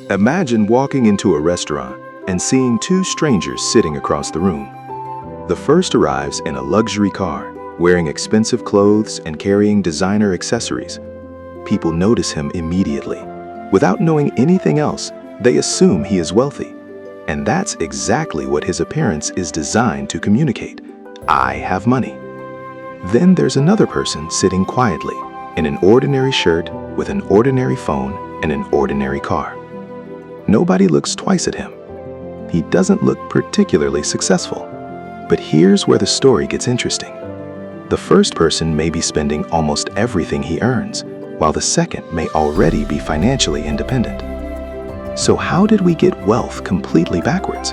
Imagine walking into a restaurant and seeing two strangers sitting across the room. The first arrives in a luxury car, wearing expensive clothes and carrying designer accessories. People notice him immediately. Without knowing anything else, they assume he is wealthy. And that's exactly what his appearance is designed to communicate. I have money. Then there's another person sitting quietly in an ordinary shirt with an ordinary phone and an ordinary car. Nobody looks twice at him. He doesn't look particularly successful. But here's where the story gets interesting. The first person may be spending almost everything he earns, while the second may already be financially independent. So how did we get wealth completely backwards?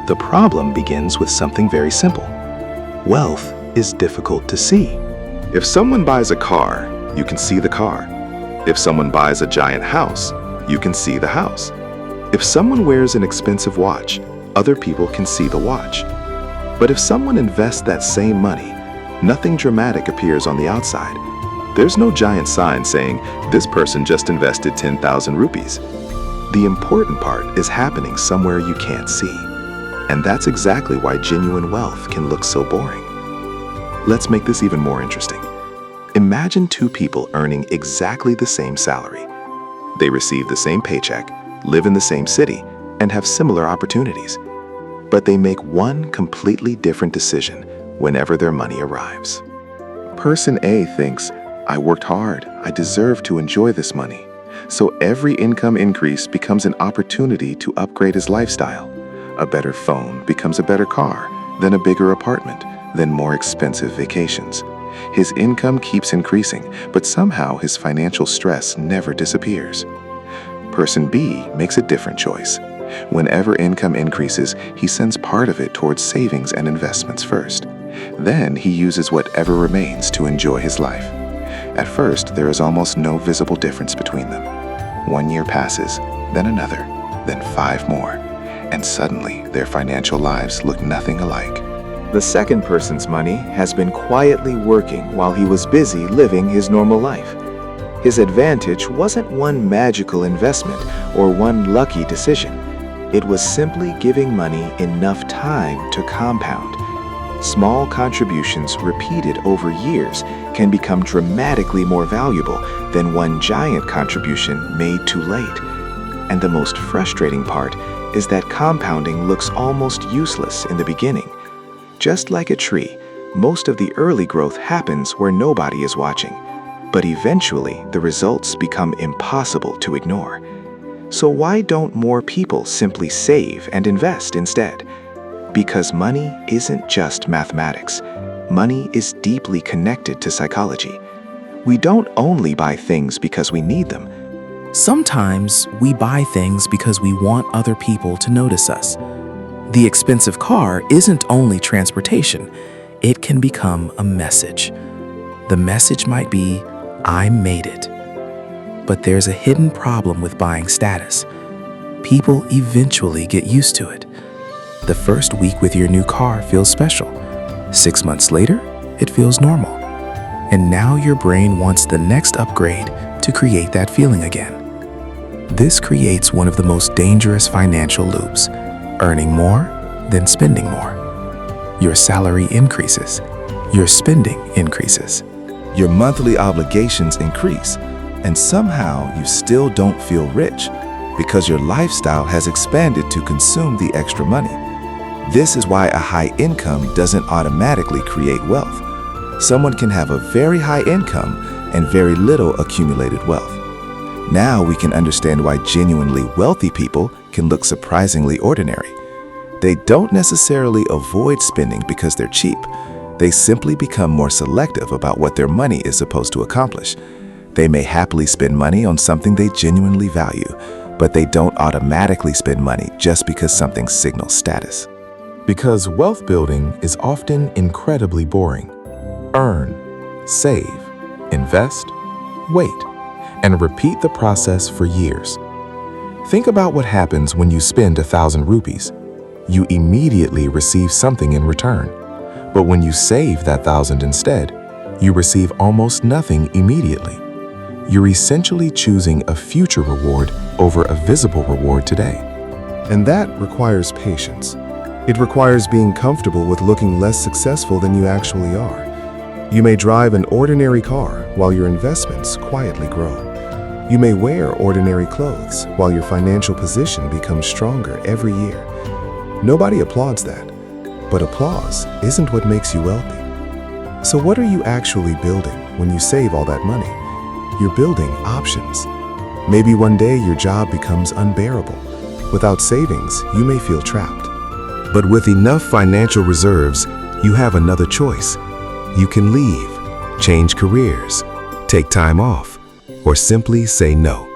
The problem begins with something very simple. Wealth is difficult to see. If someone buys a car, you can see the car. If someone buys a giant house, you can see the house. If someone wears an expensive watch, other people can see the watch. But if someone invests that same money, nothing dramatic appears on the outside. There's no giant sign saying, "This person just invested 10,000 rupees." The important part is happening somewhere you can't see. And that's exactly why genuine wealth can look so boring. Let's make this even more interesting. Imagine two people earning exactly the same salary. They receive the same paycheck, live in the same city, and have similar opportunities. But they make one completely different decision whenever their money arrives. Person A thinks, "I worked hard, I deserve to enjoy this money." So every income increase becomes an opportunity to upgrade his lifestyle. A better phone becomes a better car, then a bigger apartment, then more expensive vacations. His income keeps increasing, but somehow his financial stress never disappears. Person B makes a different choice. Whenever income increases, he sends part of it towards savings and investments first. Then he uses whatever remains to enjoy his life. At first, there is almost no visible difference between them. 1 year passes, then another, then 5 more, and suddenly their financial lives look nothing alike. The second person's money has been quietly working while he was busy living his normal life. His advantage wasn't one magical investment or one lucky decision. It was simply giving money enough time to compound. Small contributions repeated over years can become dramatically more valuable than one giant contribution made too late. And the most frustrating part is that compounding looks almost useless in the beginning. Just like a tree, most of the early growth happens where nobody is watching. But eventually, the results become impossible to ignore. So why don't more people simply save and invest instead? Because money isn't just mathematics. Money is deeply connected to psychology. We don't only buy things because we need them. Sometimes we buy things because we want other people to notice us. The expensive car isn't only transportation, it can become a message. The message might be, "I made it." But there's a hidden problem with buying status. People eventually get used to it. The first week with your new car feels special. 6 months later, it feels normal. And now your brain wants the next upgrade to create that feeling again. This creates one of the most dangerous financial loops, earning more, then spending more. Your salary increases, your spending increases. Your monthly obligations increase, and somehow you still don't feel rich because your lifestyle has expanded to consume the extra money. This is why a high income doesn't automatically create wealth. Someone can have a very high income and very little accumulated wealth. Now we can understand why genuinely wealthy people can look surprisingly ordinary. They don't necessarily avoid spending because they're cheap. They simply become more selective about what their money is supposed to accomplish. They may happily spend money on something they genuinely value, but they don't automatically spend money just because something signals status. Because wealth building is often incredibly boring. Earn, save, invest, wait, and repeat the process for years. Think about what happens when you spend 1,000 rupees. You immediately receive something in return. But when you save that 1,000 instead, you receive almost nothing immediately. you're essentially choosing a future reward over a visible reward today. And that requires patience. It requires being comfortable with looking less successful than you actually are. You may drive an ordinary car while your investments quietly grow. You may wear ordinary clothes while your financial position becomes stronger every year. Nobody applauds that, but applause isn't what makes you wealthy. So what are you actually building when you save all that money? You're building options. Maybe one day your job becomes unbearable. Without savings, you may feel trapped. But with enough financial reserves, you have another choice. You can leave, change careers, take time off, or simply say no.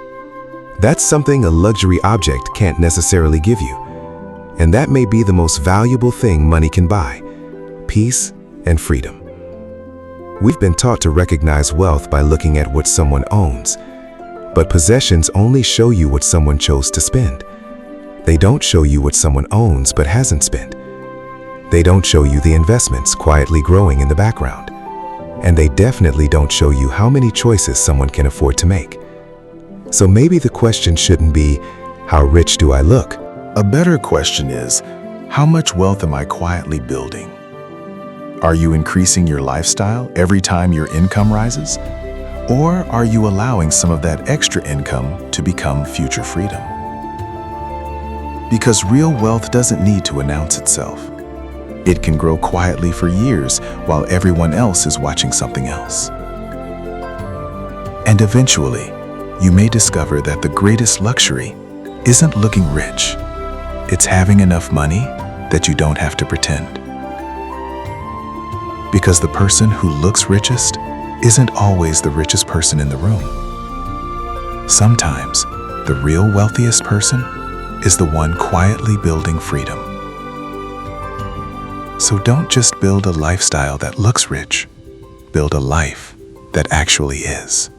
That's something a luxury object can't necessarily give you. And that may be the most valuable thing money can buy: peace and freedom. We've been taught to recognize wealth by looking at what someone owns. But possessions only show you what someone chose to spend. They don't show you what someone owns but hasn't spent. They don't show you the investments quietly growing in the background. And they definitely don't show you how many choices someone can afford to make. So maybe the question shouldn't be, how rich do I look? A better question is, how much wealth am I quietly building? Are you increasing your lifestyle every time your income rises? Or are you allowing some of that extra income to become future freedom? Because real wealth doesn't need to announce itself. It can grow quietly for years while everyone else is watching something else. And eventually, you may discover that the greatest luxury isn't looking rich. It's having enough money that you don't have to pretend. Because the person who looks richest isn't always the richest person in the room. Sometimes, the real wealthiest person is the one quietly building freedom. So don't just build a lifestyle that looks rich, build a life that actually is.